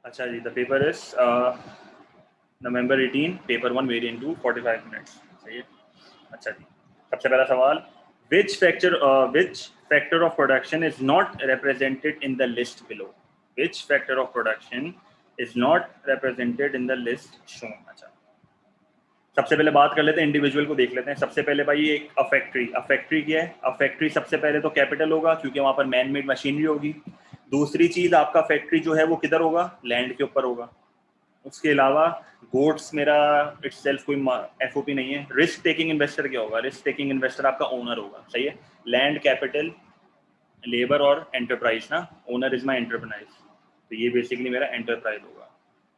अच्छा जी, the paper is November 18, paper 1 variant 2 45 minutes. सही है। अच्छा जी, सबसे पहला सवाल, which factor of production is not represented in the list below? Which factor of production is not represented in the list shown? अच्छा, सबसे पहले बात कर लेते हैं, इंडिविजुअल को देख लेते हैं। सबसे पहले भाई एक फैक्ट्री क्या है? अ फैक्ट्री सबसे पहले तो कैपिटल होगा, क्योंकि वहां पर मैन मेड मशीनरी होगी। दूसरी चीज, आपका फैक्ट्री जो है वो किधर होगा? लैंड के ऊपर होगा। उसके अलावा गोड्स मेरा इटसेल्फ कोई एफओपी नहीं है। रिस्क टेकिंग इन्वेस्टर क्या होगा? रिस्क टेकिंग इन्वेस्टर आपका ओनर होगा। सही है। लैंड, कैपिटल, लेबर और एंटरप्राइज ना। ओनर इज माय एंटरप्राइज, तो ये बेसिकली मेरा एंटरप्राइज होगा।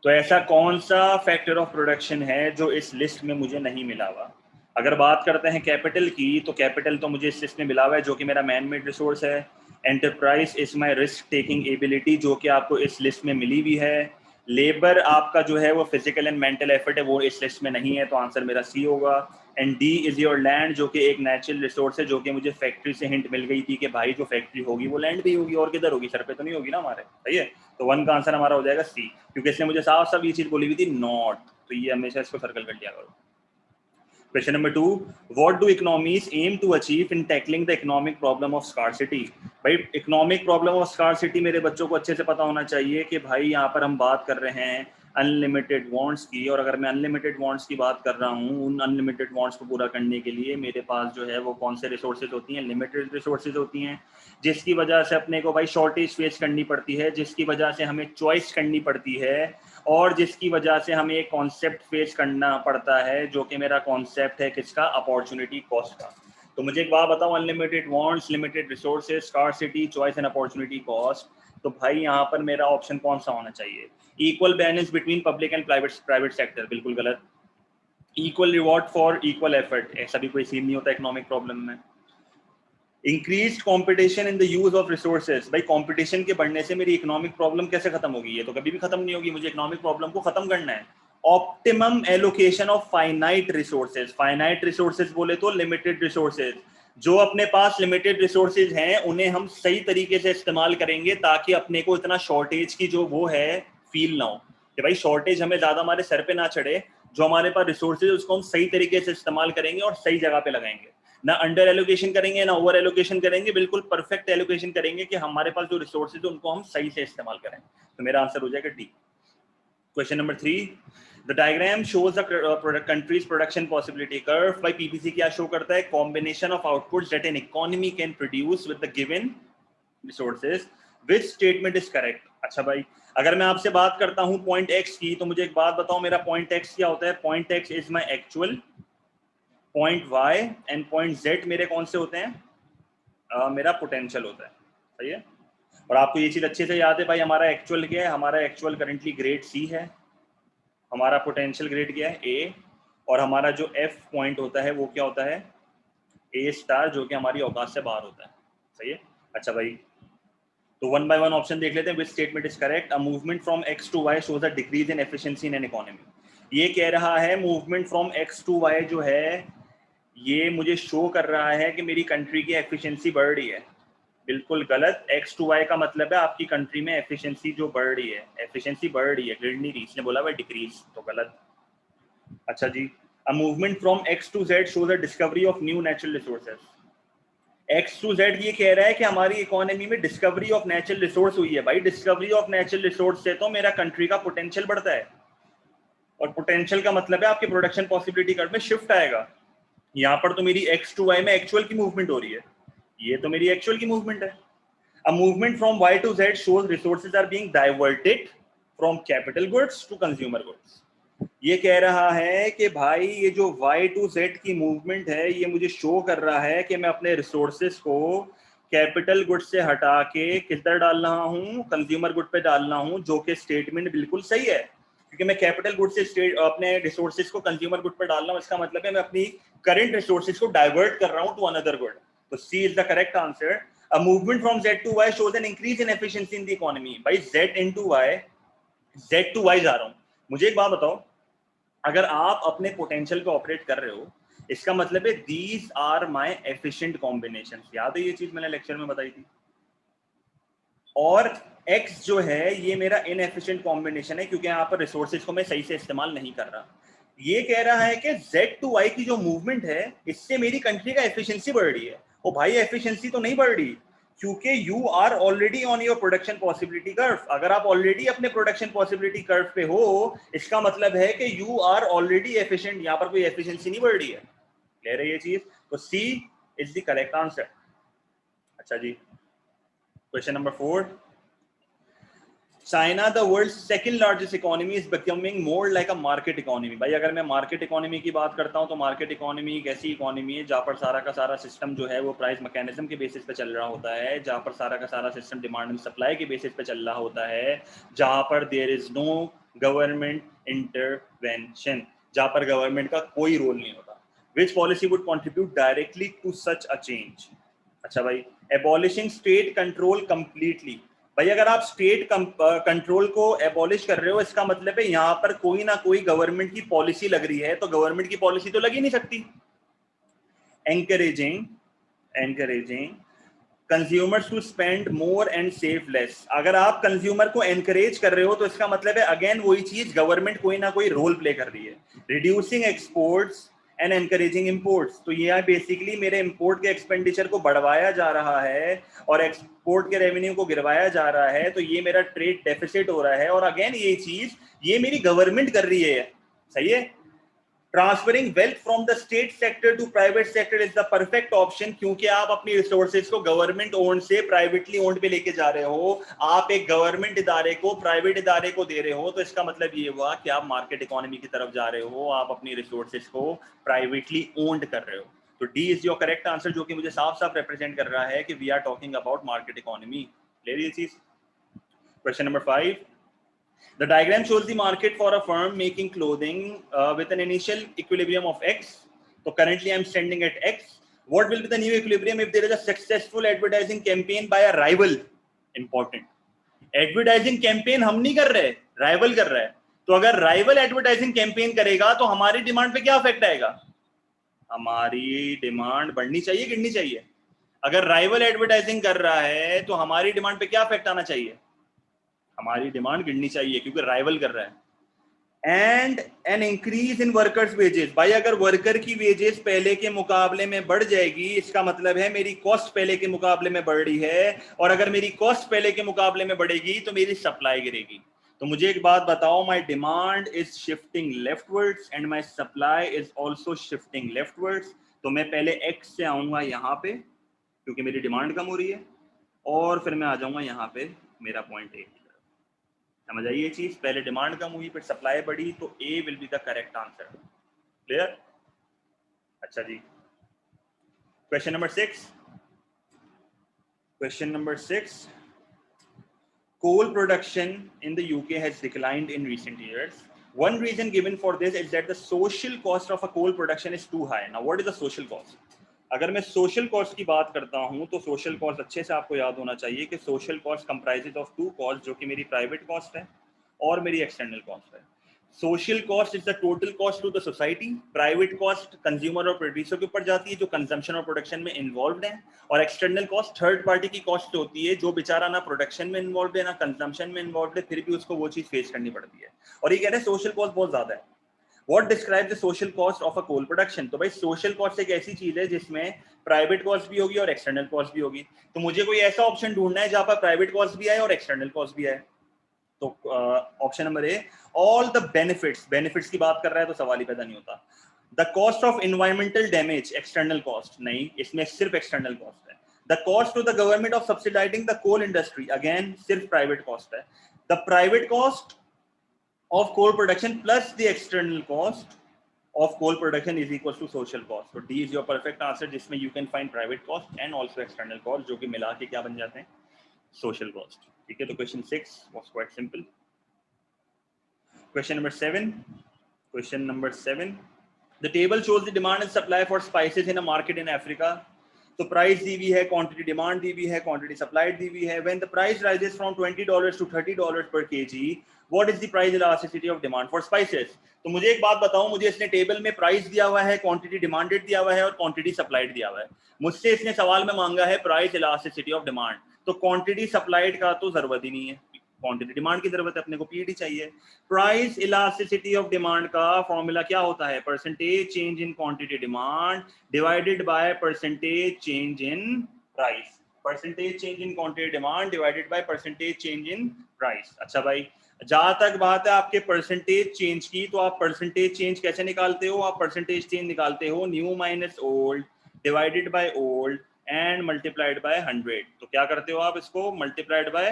तो ऐसा कौन सा फैक्टर ऑफ प्रोडक्शन है जो इस लिस्ट में मुझे नहीं मिला हुआ? अगर बात करते हैं कैपिटल की, तो कैपिटल तो मुझे इस लिस्ट में मिला हुआ है, जो कि मेरा मैन मेड रिसोर्स है। Enterprise is my risk taking ability, जो कि आपको इस लिस्ट में मिली भी है। लेबर आपका जो है वो फिजिकल एंड मेंटल एफर्ट है, वो इस लिस्ट में नहीं है, तो आंसर मेरा सी होगा। And D is your land, जो कि एक नेचुरल रिसोर्स है, जो कि मुझे फैक्ट्री से हिंट मिल गई थी कि भाई जो फैक्ट्री होगी वो लैंड भी होगी, और किधर होगी? सर पे तो नहीं होगी ना हमारे। सही है। तो 1 का आंसर हमारा हो जाएगा सी, क्योंकि इसने मुझे साफ साफ ये चीज बोली हुई थी, नॉट। तो ये हमेशा इसको सर्कल कर लिया करो। Question number 2, what do economies aim to achieve in tackling the economic problem of scarcity? भाई इकोनॉमिक प्रॉब्लम ऑफ स्कार्सिटी मेरे बच्चों को अच्छे से पता होना चाहिए कि भाई यहाँ पर हम बात कर रहे हैं अनलिमिटेड वांट्स की, और अगर मैं अनलिमिटेड वांट्स की बात कर रहा हूँ, उन अनलिमिटेड वांट्स को पूरा करने के लिए मेरे पास जो है वो कौन से रिसोर्सेज होती हैं? लिमिटेड रिसोर्सेज होती हैं, जिसकी वजह से अपने को भाई शॉर्टेज फेस करनी पड़ती है, जिसकी वजह से हमें चॉइस करनी पड़ती है, और जिसकी वजह से हमें एक कॉन्सेप्ट फेस करना पड़ता है, जो कि मेरा कॉन्सेप्ट है किसका? अपॉर्चुनिटी कॉस्ट का। तो मुझे एक बात बताओ, unlimited wants, limited resources, scarcity, choice and opportunity cost, तो भाई यहाँ पर मेरा ऑप्शन कौन सा होना चाहिए? Equal balance between public and private sector, बिल्कुल गलत। Equal reward for equal effort, ऐसा भी कोई सीन नहीं होता इकोनॉमिक प्रॉब्लम में। Increased competition in the use of resources, भाई कंपटीशन के बढ़ने से मेरी इकोनॉमिक प्रॉब्लम कैसे खत्म होगी? ये तो कभी भी खत्म नहीं होगी। मुझे इकोनॉमिक प्रॉब्लम को खत्म करना है। Optimum allocation of finite resources, finite resources बोले तो लिमिटेड रिसोर्सेज। जो अपने पास लिमिटेड रिसोर्सेज हैं उन्हें हम सही तरीके से इस्तेमाल करेंगे, ताकि अपने को इतना शॉर्टेज की जो वो है फील ना हो, कि भाई शॉर्टेज हमें ज्यादा हमारे सर पे ना चढ़े। जो हमारे पास रिसोर्सेज उसको हम सही तरीके से इस्तेमाल करेंगे और सही जगह पे लगाएंगे, ना अंडर एलोकेशन करेंगे ना ओवर एलोकेशन करेंगे, बिल्कुल परफेक्ट एलोकेशन करेंगे कि हमारे पास जो रिसोर्सेज है उनको हम सही से इस्तेमाल करें। तो मेरा आंसर हो जाएगा D. Question number 3, the diagram shows the country's production possibility curve. By PPC क्या शो करता है? Combination of outputs that an economy can produce with the given resources, which statement is correct? अच्छा भाई, अगर मैं आपसे बात करता हूं पॉइंट एक्स की, तो मुझे एक बात बताओ, मेरा पॉइंट एक्स क्या होता है? Point X is my actual, point Y and point Z मेरे कौन से होते हैं? मेरा पोटेंशियल होता है। सही है। और आपको ये चीज अच्छे से याद है भाई, हमारा एक्चुअल क्या है? हमारा एक्चुअल करंटली ग्रेड सी है, हमारा पोटेंशियल ग्रेड क्या है? ए, और हमारा जो एफ पॉइंट होता है वो क्या होता है? ए स्टार, जो कि हमारी औकात से बाहर होता है। सही है। अच्छा भाई, तो 1 बाय 1 ऑप्शन देख लेते हैं। Which statement is correct? A movement from X to Y shows a decrease in efficiency in an economy. ये कह रहा है movement from X to Y जो है ये मुझे शो कर रहा है कि मेरी कंट्री की एफिशिएंसी बढ़ रही है। बिल्कुल गलत। एक्स टू वाई का मतलब है आपकी कंट्री में एफिशिएंसी जो बढ़ रही है, एफिशिएंसी बढ़ रही है, गिर नहीं रही। इसने बोला भाई डिक्रीज, तो गलत। अच्छा जी, a movement from X to Z shows a discovery of new natural resources. X to Z ये कह रहा है कि हमारी इकोनॉमी में डिस्कवरी ऑफ नेचुरल रिसोर्स हुई है। भाई डिस्कवरी ऑफ नेचुरल रिसोर्स से तो मेरा कंट्री का पोटेंशियल बढ़ता है, और पोटेंशियल का मतलब है आपके प्रोडक्शन पॉसिबिलिटी कर्व में शिफ्ट आएगा। यहाँ पर तो मेरी एक्स टू वाई में एक्चुअल की मूवमेंट हो रही है, ये तो मेरी एक्चुअल की मूवमेंट है। A movement from Y to Z shows resources are being diverted from capital goods to consumer goods. ये कह रहा है कि भाई ये जो वाई टू जेड की मूवमेंट है ये मुझे शो कर रहा है कि मैं अपने रिसोर्सेज को कैपिटल गुड से हटा के किधर डाल रहा हूँ? कंज्यूमर गुड पे डाल रहा हूँ, जो कि स्टेटमेंट बिल्कुल सही है, क्योंकि मैं कैपिटल गुड से अपने रिसोर्सेज को कंज्यूमर गुड पे डाल रहा हूँ। इसका मतलब है मैं अपनी करंट रिसोर्सेज को डाइवर्ट कर रहा हूँ टू अनदर गुड। तो C is the correct answer. A movement from Z to Y shows an increase in efficiency in the economy. भाई Z into Y, Z to Y जा रहा हूँ। मुझे एक बात बताओ, अगर आप अपने पोटेंशियल को ऑपरेट कर रहे हो, इसका मतलब है these are my efficient combinations. याद है ये चीज मैंने लेक्चर में बताई थी। और x जो है ये मेरा इनएफिशिएंट कॉम्बिनेशन है क्योंकि यहाँ पर रिसोर्सेज को मैं सही से इस्तेमाल नहीं कर रहा। ये कह रहा है कि z to y की जो मूवमेंट है इससे मेरी कंट्री का एफिशिएंसी बढ़ रही है। ओ भाई एफिशिएंसी तो नहीं बढ़ रही क्योंकि you are already on your production possibility curve. अगर आप ऑलरेडी अपने प्रोडक्शन पॉसिबिलिटी कर्व पे हो इसका मतलब है कि यू आर ऑलरेडी एफिशिएंट, यहाँ पर कोई एफिशिएंसी नहीं बढ़ रही है। क्लियर है ये चीज? तो C is the correct answer. अच्छा जी, question number 4, China the world second largest economy is becoming more like a market economy. भाई अगर मैं मार्केट इकोनॉमी की बात करता हूं तो मार्केट इकोनॉमी एक ऐसी इकोनॉमी है जहां पर सारा का सारा सिस्टम जो है वो प्राइस मैकेनिज्म के बेसिस पे चल रहा होता है, जहां पर सारा का सारा सिस्टम डिमांड एंड सप्लाई के बेसिस पे चल रहा होता है, जहां पर there is no government intervention, जहां पर गवर्नमेंट का कोई रोल नहीं होता। Which policy would contribute directly to such a change? अच्छा भाई, एबॉलिशिंग स्टेट कंट्रोल कंप्लीटली। भाई अगर आप स्टेट कंट्रोल को एबॉलिश कर रहे हो इसका मतलब है यहाँ पर कोई ना कोई गवर्नमेंट की पॉलिसी लग रही है, तो गवर्नमेंट की पॉलिसी तो लग ही नहीं सकती। Encouraging consumers to spend more and save less. अगर आप कंज्यूमर को एनकरेज कर रहे हो तो इसका मतलब है अगेन वही चीज, गवर्नमेंट कोई ना कोई रोल प्ले कर रही है। Reducing exports and encouraging imports, तो ये बेसिकली मेरे इंपोर्ट के एक्सपेंडिचर को बढ़वाया जा रहा है और एक्सपोर्ट के रेवेन्यू को गिरवाया जा रहा है, तो ये मेरा ट्रेड डेफिसिट हो रहा है। और अगेन ये चीज ये मेरी गवर्नमेंट कर रही है, सही है। Transferring wealth from the state sector to private sector is the perfect option, क्योंकि आप अपनी रिसोर्सेज को गवर्नमेंट ओन्ड से प्राइवेटली ओन्ड पे लेके जा रहे हो। आप एक गवर्नमेंट इदारे को प्राइवेट इदारे को दे रहे हो, तो इसका मतलब ये हुआ कि आप मार्केट इकोनॉमी की तरफ जा रहे हो, आप अपनी रिसोर्सेज को प्राइवेटली ओन्ड कर रहे हो। तो D is your correct answer, जो कि मुझे साफ साफ रिप्रेजेंट कर रहा है कि we are talking about market economy. Clear ये चीज? Question number 5, the diagram shows the market for a firm making clothing with an initial equilibrium of X. So currently I'm standing at X. What will be the new equilibrium if there is a successful advertising campaign by a rival? Important. Advertising campaign हम नहीं कर रहे, rival कर रहा है। तो अगर rival advertising campaign करेगा तो हमारी डिमांड पे क्या इफेक्ट आएगा? हमारी डिमांड बढ़नी चाहिए, गिरनी चाहिए? अगर राइवल एडवर्टाइजिंग कर रहा है तो हमारी डिमांड पे क्या इफेक्ट आना चाहिए? हमारी डिमांड गिरनी चाहिए क्योंकि राइवल कर रहा है। And N increase in workers wages, भाई अगर वर्कर की वेजेस पहले के मुकाबले में बढ़ जाएगी इसका मतलब है मेरी कॉस्ट पहले के मुकाबले में बढ़ रही है, और अगर मेरी कॉस्ट पहले के मुकाबले में बढ़ेगी तो मेरी सप्लाई गिरेगी। तो मुझे एक बात बताओ, my demand is shifting leftwards and my supply is also shifting leftwards. तो मैं पहले एक्स से आऊंगा यहाँ पे क्योंकि मेरी डिमांड कम हो रही है, और फिर मैं आ जाऊंगा यहाँ पे मेरा पॉइंट ए। समझ आइए ये चीज, पहले डिमांड कम हुई फिर सप्लाई बढ़ी, तो A will be the correct answer. Clear? अच्छा जी, question number 6, coal production in the UK has declined in recent years. One reason given for this is that the social cost of a coal production is too high. Now what is the social cost? अगर मैं social cost की बात करता हूं तो social cost अच्छे से आपको याद होना चाहिए कि social cost comprises of 2 cost, जो कि मेरी प्राइवेट कॉस्ट है और मेरी एक्सटर्नल कॉस्ट है। Social cost is the total cost to the society, private cost consumer और प्रोड्यूसर के ऊपर जाती है जो कंजम्पशन और प्रोडक्शन में इन्वॉल्व है, और एक्सटर्नल कॉस्ट थर्ड पार्टी की कॉस्ट होती है जो बेचारा ना प्रोडक्शन में इन्वॉल्व है ना कंजम्पशन में इन्वॉल्व है, फिर भी उसको वो चीज फेस करनी पड़ती है। और ये कह रहे हैं सोशल कॉस्ट बहुत ज्यादा है। What describes the social cost of a coal production? तो भाई सोशल कॉस्ट एक ऐसी चीज है जिसमें प्राइवेट कॉस्ट भी होगी और एक्सटर्नल कॉस्ट भी होगी। तो मुझे कोई ऐसा ऑप्शन ढूंढना है जहां पर प्राइवेट कॉस्ट भी आए और एक्सटर्नल कॉस्ट भी आए। तो option number A, all the benefits. Benefits की बात कर रहा है तो सवाल ही पैदा नहीं होता। The cost of environmental damage, external cost नहीं, इसमें सिर्फ एक्सटर्नल कॉस्ट है। The cost to the government of subsidising the coal industry, again सिर्फ प्राइवेट कॉस्ट है। The private cost of coal production plus the external cost of coal production is equals to social cost. So D is your perfect answer, जिसमें you can find private cost and also external cost, जो कि मिला के क्या बन जाते हैं? Social cost. ठीक है, तो question 6 was quite simple. Question number 7. The table shows the demand and supply for spices in a market in Africa. तो प्राइस दी हुई है, क्वांटिटी डिमांड दी हुई है, क्वांटिटी सप्लाइड दी हुई है। When the price rises from $20 to $30 per kg, what is the price elasticity of demand for spices? तो मुझे एक बात बताओ, मुझे इसने टेबल में प्राइस दिया हुआ है, क्वांटिटी डिमांडेड दिया हुआ है और क्वांटिटी सप्लाइड दिया हुआ है। मुझसे इसने सवाल में मांगा है प्राइस इलास्टिसिटी ऑफ डिमांड, तो क्वांटिटी सप्लाइड का तो जरूरत ही नहीं है, क्वांटिटी, डिमांड की जरूरत है अपने को, पीईडी चाहिए। प्राइस इलास्टिसिटी ऑफ डिमांड का फॉर्मूला क्या होता है? Percentage change in quantity demand divided by percentage change in price. Percentage change in quantity demand divided by percentage change in price. अच्छा भाई, जहां तक बात है आपके परसेंटेज चेंज की, तो आप परसेंटेज चेंज कैसे निकालते हो? आप परसेंटेज चेंज निकालते हो new minus old divided by old and multiplied by 100। तो क्या करते हो आप? इसको मल्टीप्लाइड बाय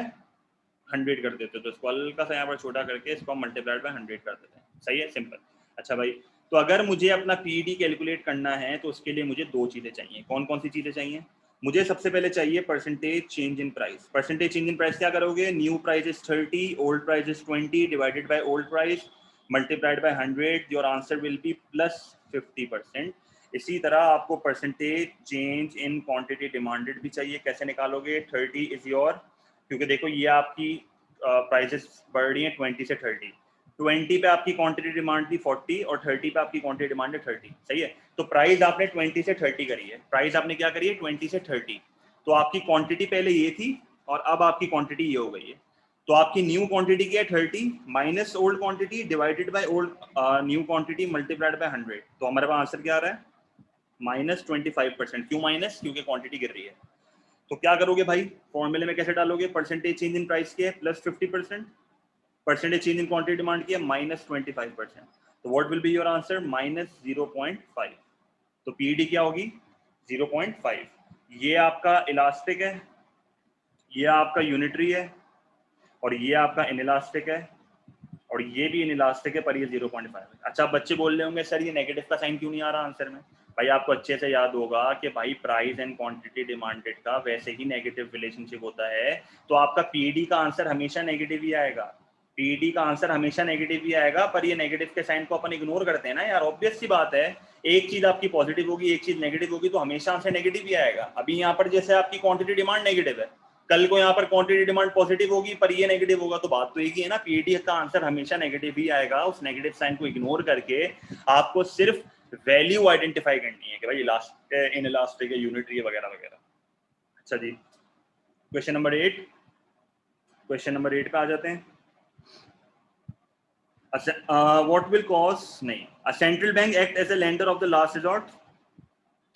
100 कर देते हो, तो इसको हल्का सा यहाँ पर छोटा करके इसको मल्टीप्लाइड बाय 100 कर देते हैं। सही है, सिंपल। अच्छा भाई, तो अगर मुझे अपना पीईडी कैलकुलेट करना है तो उसके लिए मुझे दो चीजें चाहिए। कौन कौन सी चीजें चाहिए? मुझे सबसे पहले चाहिए percentage change in price. Percentage change in price क्या करोगे? New price is 30, old price is 20 divided by old price multiplied by 100, your answer will be plus 50%। इसी तरह आपको percentage change in quantity demanded भी चाहिए। कैसे निकालोगे? 30 इज योर, क्योंकि देखो ये आपकी प्राइसेस बढ़ रही हैं 20 से 30, 20 पे आपकी क्वांटिटी डिमांड थी 40 और 30 पे आपकी क्वांटिटी डिमांड है 30। सही है, तो प्राइस आपने 20 से 30 करी है। प्राइस आपने क्या करी है? 20 से 30। तो आपकी क्वांटिटी पहले ये थी और अब आपकी क्वांटिटी ये हो गई है। तो आपकी न्यू क्वांटिटी क्या है? 30 minus old quantity divided by old new quantity multiplied by 100। तो हमारे पास आंसर क्या आ रहा है? माइनस 25%। क्यों माइनस? क्योंकि क्वांटिटी गिर रही है। तो क्या करोगे भाई? फॉर्मूले में कैसे डालोगे? परसेंटेज चेंज इन प्राइस की है plus 50%, percentage change in quantity demand की है माइनस 25%। तो what will be your answer? Minus 0.5। तो पीईडी क्या होगी? 0.5। ये आपका इलास्टिक है, ये आपका यूनिटरी है, और ये आपका इनइलास्टिक है, और ये भी इनइलास्टिक है, पर ये 0.5 है। अच्छा, बच्चे बोल रहे होंगे सर ये नेगेटिव का साइन क्यों नहीं आ रहा आंसर में? भाई आपको अच्छे से याद होगा कि भाई प्राइस एंड क्वांटिटी डिमांडेड का वैसे ही नेगेटिव रिलेशनशिप होता है, तो आपका पीडी का आंसर हमेशा नेगेटिव ही आएगा। पीडी का आंसर हमेशा नेगेटिव ही आएगा, पर ये नेगेटिव के साइन को अपन इग्नोर करते हैं ना यार, ऑब्वियस सी बात है। एक चीज आपकी पॉजिटिव होगी, एक चीज नेगेटिव होगी, तो हमेशा आंसर नेगेटिव ही आएगा। अभी यहाँ पर जैसे आपकी क्वांटिटी डिमांड नेगेटिव है, कल को यहाँ पर क्वांटिटी डिमांड पॉजिटिव होगी पर ये नेगेटिव होगा, तो बात तो एक ही है ना। पीडी का आंसर हमेशा नेगेटिव ही आएगा। उस नेगेटिव साइन को इग्नोर करके आपको सिर्फ वैल्यू आइडेंटिफाई करनी है कि भाई इलास्टिक है, इनइलास्टिक है, यूनिटरी है, वगैरह वगैरह। अच्छा जी, क्वेश्चन नंबर 8। क्वेश्चन नंबर 8 का आ जाते हैं। व्हाट विल कॉज नहीं, a central bank act as a lender of the last resort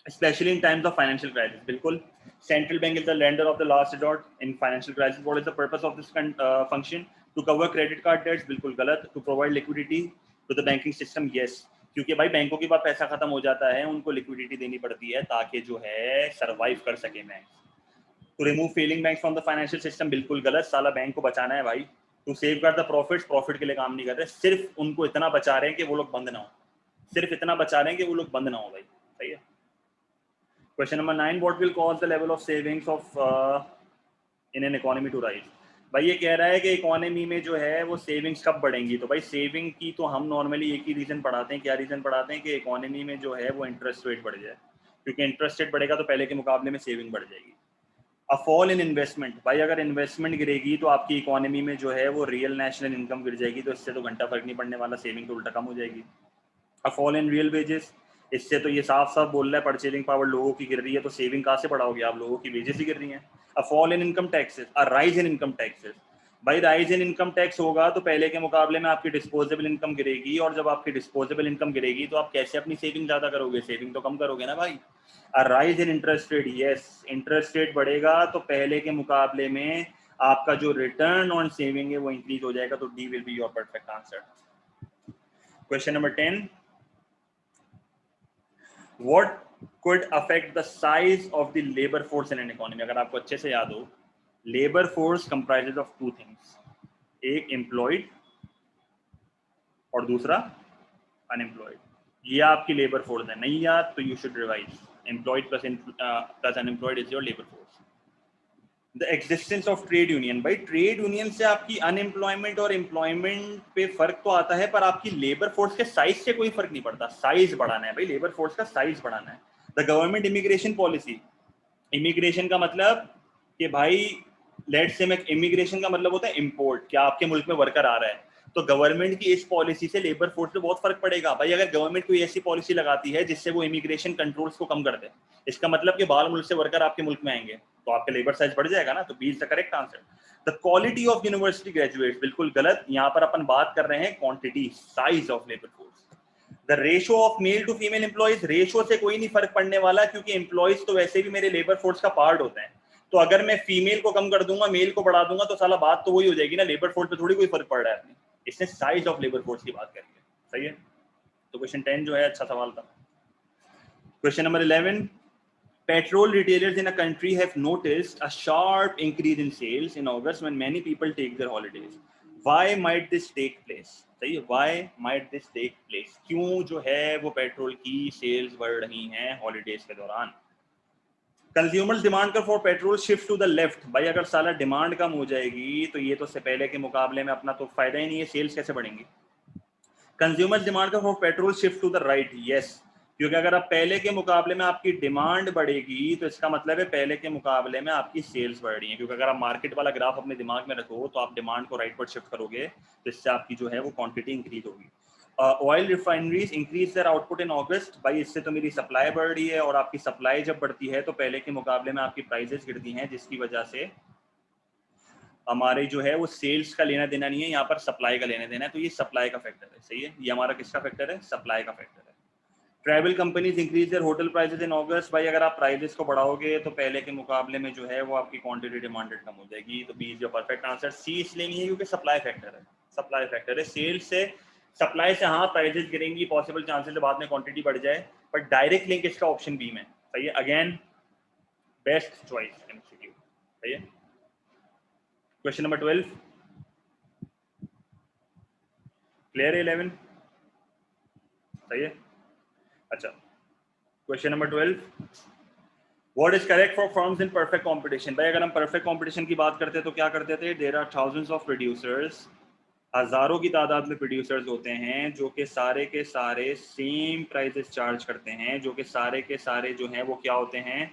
especially in times of financial crisis। बिल्कुल, central bank is the lender of the last resort in financial crisis। what is the purpose of this function? to cover credit card debts। बिल्कुल गलत। to provide liquidity to the banking system। yes, क्योंकि भाई बैंकों के पास पैसा खत्म हो जाता है, उनको लिक्विडिटी देनी पड़ती है ताकि जो है सर्वाइव कर सके bank. to remove failing banks from the financial system। बिल्कुल गलत, साला बैंक को बचाना है भाई। to safeguard the profits, profit के लिए काम नहीं कर रहे, सिर्फ उनको इतना बचा रहे हैं कि वो लोग बंद ना हो, सिर्फ इतना बचा रहे हैं कि वो लोग बंद ना हो भाई। सही है। Question number 9, what will cause the level of savings of in an economy to rise। भाई ये कह रहा है कि इकोनॉमी में जो है वो सेविंग्स कब बढ़ेंगी। तो भाई सेविंग की तो हम नॉर्मली एक ही रीजन पढ़ाते हैं। क्या रीजन पढ़ाते हैं? कि इकोनॉमी में जो है वो इंटरेस्ट रेट बढ़ जाए, क्योंकि इंटरेस्ट रेट बढ़ेगा तो पहले के मुकाबले में सेविंग बढ़ जाएगी। अ फॉल इन इन्वेस्टमेंट, भाई अगर इन्वेस्टमेंट गिरेगी तो आपकी इकोनॉमी में जो है वो रियल नेशनल इनकम गिर जाएगी, तो इससे तो घंटा फर्क नहीं पड़ने वाला, सेविंग तो उल्टा कम हो जाएगी। अ फॉल इन रियल वेजेस, इससे तो ये साफ साफ बोल रहा है परचेजिंग पावर लोगों की गिर रही है, तो सेविंग कहाँ से बढ़ाओगे आप? लोगों की वेजेस ही गिर रही हैं। A fall in income taxes, a rise in income taxes, भाई राइज इन इनकम टैक्स होगा तो पहले के मुकाबले में आपकी डिस्पोजेबल इनकम गिरेगी, और जब आपकी डिस्पोजेबल इनकम गिरेगी तो आप कैसे अपनी सेविंग ज्यादा करोगे? सेविंग तो कम करोगे ना भाई। अ राइज इन interest rate, yes, interest rate बढ़ेगा तो पहले के मुकाबले में आपका जो रिटर्न ऑन सेविंग है वो इंक्रीज हो जाएगा, तो D will be your perfect answer. Question number 10, what could affect the size of the labor force in an economy। अगर आपको अच्छे से याद हो, labor force comprises of two things, एक employed और दूसरा unemployed। ये आपकी labor force है, नहीं याद तो you should revise। employed plus unemployed is your labor force। the existence of trade union, भाई ट्रेड यूनियन से आपकी अनएम्प्लॉयमेंट और एम्प्लॉयमेंट पे फर्क तो आता है, पर आपकी लेबर फोर्स के साइज से कोई फर्क नहीं पड़ता। साइज बढ़ाना है भाई, लेबर फोर्स का साइज बढ़ाना है। The government immigration policy, immigration का मतलब कि भाई लेट्स से इमिग्रेशन का मतलब होता है इंपोर्ट, क्या आपके मुल्क में वर्कर आ रहा है, तो गवर्नमेंट की इस पॉलिसी से लेबर फोर्स पे बहुत फर्क पड़ेगा भाई। अगर गवर्नमेंट कोई ऐसी पॉलिसी लगाती है जिससे वो इमिग्रेशन कंट्रोल्स को कम कर दे, इसका मतलब कि बाहर मुल्क से वर्कर आपके मुल्क में आएंगे, तो आपका लेबर साइज बढ़ जाएगा ना, तो B is the correct answer. The quality of university graduates, बिल्कुल गलत, यहाँ पर अपन बात कर रहे हैं quantity, size of labour force. The ratio of male to female employees, ratio से कोई नहीं फर्क पड़ने वाला, क्योंकि एम्प्लॉइज तो वैसे भी मेरे लेबर फोर्स का पार्ट होते हैं। तो अगर मैं फीमेल को कम कर दूंगा, मेल को बढ़ा दूंगा, तो साला बात तो वही हो जाएगी ना, लेबर फोर्स पे थोड़ी कोई फर्क पड़ रहा है अपनी। इसने साइज ऑफ लेबर फोर्स की बात करी है, सही है। तो क्वेश्चन 10 जो है अच्छा सवाल था। Question number 11, petrol retailers in a country have noticed a sharp increase in sales in August when many people take their holidays. Why might this take place? सही है, why might this take place? क्यों जो है वो petrol की sales बढ़ रही हैं हॉलीडेज के दौरान? Consumers demand curve for petrol shift to the left. भाई अगर साला डिमांड कम हो जाएगी तो ये तो से पहले के मुकाबले में अपना तो फायदा ही नहीं है, सेल्स कैसे बढ़ेंगी? Consumers demand curve for petrol shift to the right, yes, क्योंकि अगर आप पहले के मुकाबले में आपकी डिमांड बढ़ेगी तो इसका मतलब है पहले के मुकाबले में आपकी सेल्स बढ़ रही है, क्योंकि अगर आप मार्केट वाला ग्राफ अपने दिमाग में रखो तो आप डिमांड को राइट पर शिफ्ट करोगे तो इससे आपकी जो है वो क्वांटिटी इंक्रीज होगी। Oil refineries increase their output in August, भाई इससे तो मेरी सप्लाई बढ़ रही है, और आपकी सप्लाई जब बढ़ती है तो पहले के मुकाबले में आपकी प्राइसेस गिरती हैं, जिसकी वजह से हमारे जो है वो सेल्स का लेना देना नहीं है, यहाँ पर सप्लाई का लेना देना है, तो ये सप्लाई का फैक्टर है, सही है, ये हमारा किसका फैक्टर है? सप्लाई का फैक्टर है। Travel companies increase their hotel prices in August, भाई अगर आप प्राइसेस को बढ़ाओगे तो पहले के मुकाबले में जो है वो आपकी क्वांटिटी डिमांडेड कम हो जाएगी, तो B is your perfect answer. C इसलिए नहीं है क्योंकि सप्लाई फैक्टर है, सप्लाई फैक्टर है, सेल्स से सप्लाई से हाँ प्राइसेस गिरेंगी, पॉसिबल चांसेस है बाद में क्वांटिटी बढ़ जाए, बट डायरेक्ट लिंक इसका ऑप्शन बी में, सही है, अगेन बेस्ट चॉइस एमसीक्यू, सही है। क्वेश्चन नंबर 12 क्लियर है? 11 सही है, अच्छा। Question number 12, what is correct for firms in perfect competition? भाई अगर हम परफेक्ट कंपटीशन की बात करते तो क्या करते थे? There are thousands of producers, हजारों की तादाद में प्रोड्यूसर्स होते हैं जो कि सारे के सारे सेम प्राइसेस चार्ज करते हैं, जो कि सारे के सारे जो हैं वो क्या होते हैं?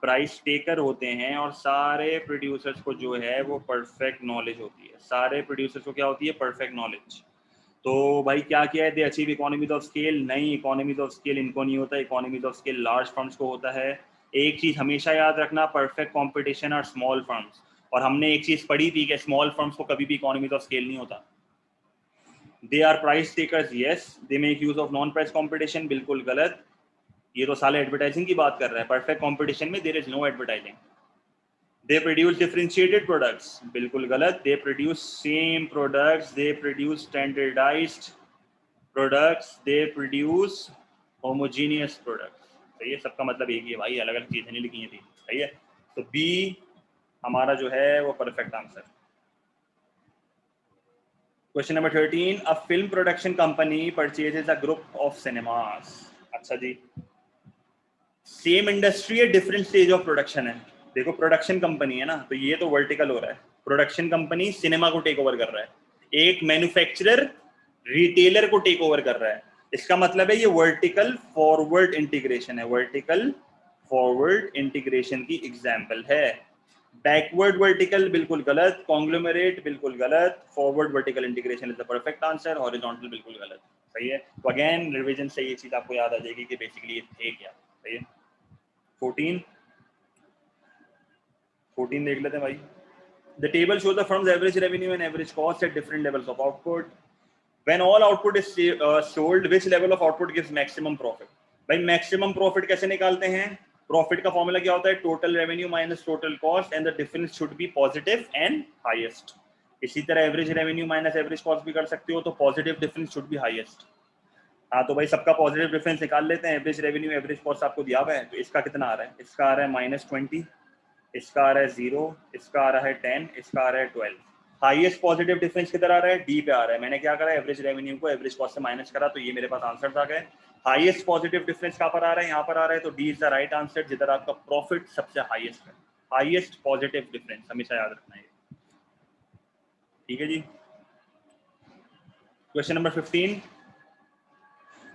प्राइस टेकर होते हैं, और सारे प्रोड्यूसर्स को जो है वो परफेक्ट नॉलेज होती है, सारे प्रोड्यूसर्स को क्या होती है? Perfect knowledge. तो भाई क्या किया है? They achieve economies of scale, नहीं, इकोनॉमीज ऑफ स्केल इनको नहीं होता, economies of scale large firms को होता है। एक चीज हमेशा याद रखना, परफेक्ट कंपटीशन और स्मॉल फर्म्स, और हमने एक चीज पढ़ी थी कि स्मॉल फर्म्स को कभी भी इकोनॉमीज ऑफ स्केल नहीं होता। They are price takers, yes, they make use of non price competition, बिल्कुल गलत, ये तो साले एडवर्टाइजिंग की बात कर रहा है, परफेक्ट कंपटीशन में there is no advertising. They produce differentiated products, बिल्कुल गलत, they produce same products, they produce standardized products, they produce homogeneous products, सही है, सबका मतलब एक ही है भाई, अलग अलग चीजें नहीं लिखी थी, सही है, तो बी हमारा जो है वो perfect answer. Question number 13, a film production company purchases a group of cinemas, अच्छा जी, सेम इंडस्ट्री है, डिफरेंट स्टेज ऑफ प्रोडक्शन है। देखो प्रोडक्शन कंपनी है ना, तो ये तो वर्टिकल हो रहा है, प्रोडक्शन कंपनी सिनेमा को टेक ओवर कर रहा है, एक मैन्युफैक्चरर रिटेलर को टेक ओवर कर रहा है, इसका मतलब है ये वर्टिकल फॉरवर्ड इंटीग्रेशन है, वर्टिकल फॉरवर्ड इंटीग्रेशन की एग्जांपल है। बैकवर्ड वर्टिकल बिल्कुल गलत, कॉन्ग्लोमरेट बिल्कुल गलत, forward vertical integration is the perfect answer, horizontal बिल्कुल गलत, सही है। तो अगेन रिवीजन से ये चीज आपको याद आ जाएगी कि बेसिकली ये थे क्या, सही है। 14 देख लेते हैं भाई। The table shows the firm's average revenue and average cost at different levels of output. When all output is sold, which level of output gives maximum profit? भाई maximum profit कैसे निकालते हैं? Profit का फॉर्मूला क्या होता है? Total revenue minus total cost and the difference should be positive and highest. इसी तरह average revenue minus average cost भी कर सकते हो, तो positive difference should be highest. हाँ तो भाई सबका पॉजिटिव डिफरेंस निकाल लेते हैं। एवरेज रेवेन्यू एवरेज कॉस्ट आपको दिया हुआ है, तो इसका कितना आ रहा है? इसका आ रहा है -20, इसका आ रहा है 0, इसका आ रहा है 10, इसका आ रहा है 12। हाईएस्ट पॉजिटिव डिफरेंस किधर आ रहा है? डी पे आ रहा है। मैंने क्या करा? एवरेज रेवेन्यू को एवरेज कॉस्ट से माइनस करा, तो ये मेरे पास आंसर आ गए। हाईएस्ट पॉजिटिव डिफरेंस कहाँ पर आ रहा है? यहाँ पर आ रहा है, तो D is the right answer, जिधर आपका प्रॉफिट सबसे हाईएस्ट है। हाईएस्ट पॉजिटिव डिफरेंस हमेशा याद रखना है, ठीक है जी। Question number 15,